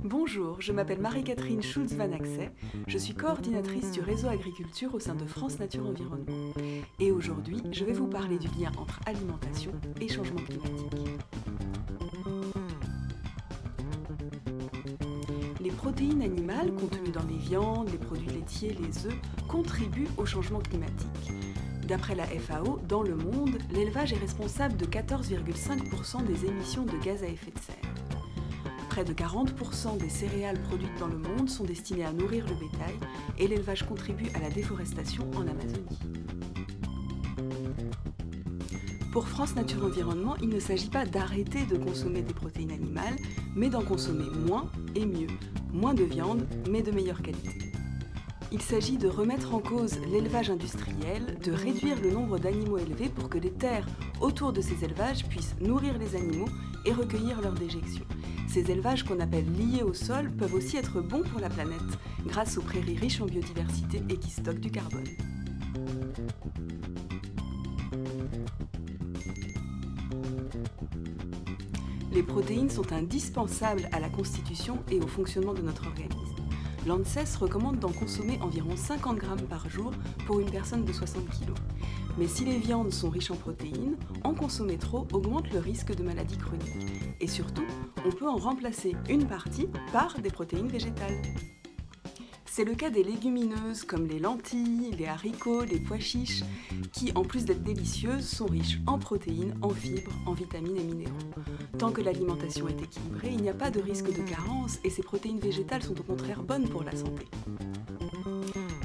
Bonjour, je m'appelle Marie-Catherine Schulz-Van-Axet, je suis coordinatrice du réseau agriculture au sein de France Nature Environnement. Et aujourd'hui, je vais vous parler du lien entre alimentation et changement climatique. Les protéines animales contenues dans les viandes, les produits laitiers, les œufs contribuent au changement climatique. D'après la FAO, dans le monde, l'élevage est responsable de 14,5% des émissions de gaz à effet de serre. Près de 40% des céréales produites dans le monde sont destinées à nourrir le bétail et l'élevage contribue à la déforestation en Amazonie. Pour France Nature Environnement, il ne s'agit pas d'arrêter de consommer des protéines animales, mais d'en consommer moins et mieux. Moins de viande, mais de meilleure qualité. Il s'agit de remettre en cause l'élevage industriel, de réduire le nombre d'animaux élevés pour que les terres autour de ces élevages puissent nourrir les animaux et recueillir leurs déjections. Ces élevages qu'on appelle liés au sol peuvent aussi être bons pour la planète, grâce aux prairies riches en biodiversité et qui stockent du carbone. Les protéines sont indispensables à la constitution et au fonctionnement de notre organisme. L'ANSES recommande d'en consommer environ 50 grammes par jour pour une personne de 60 kg. Mais si les viandes sont riches en protéines, en consommer trop augmente le risque de maladies chroniques. Et surtout, on peut en remplacer une partie par des protéines végétales. C'est le cas des légumineuses comme les lentilles, les haricots, les pois chiches, qui, en plus d'être délicieuses, sont riches en protéines, en fibres, en vitamines et minéraux. Tant que l'alimentation est équilibrée, il n'y a pas de risque de carence et ces protéines végétales sont au contraire bonnes pour la santé.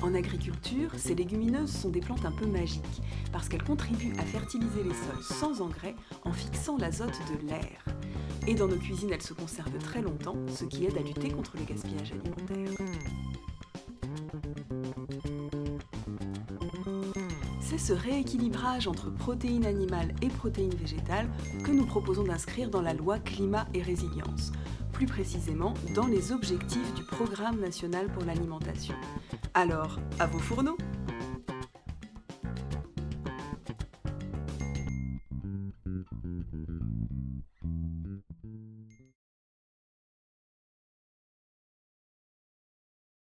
En agriculture, ces légumineuses sont des plantes un peu magiques, parce qu'elles contribuent à fertiliser les sols sans engrais en fixant l'azote de l'air. Et dans nos cuisines, elles se conservent très longtemps, ce qui aide à lutter contre le gaspillage alimentaire. C'est ce rééquilibrage entre protéines animales et protéines végétales que nous proposons d'inscrire dans la loi Climat et Résilience, plus précisément dans les objectifs du Programme national pour l'alimentation. Alors, à vos fourneaux!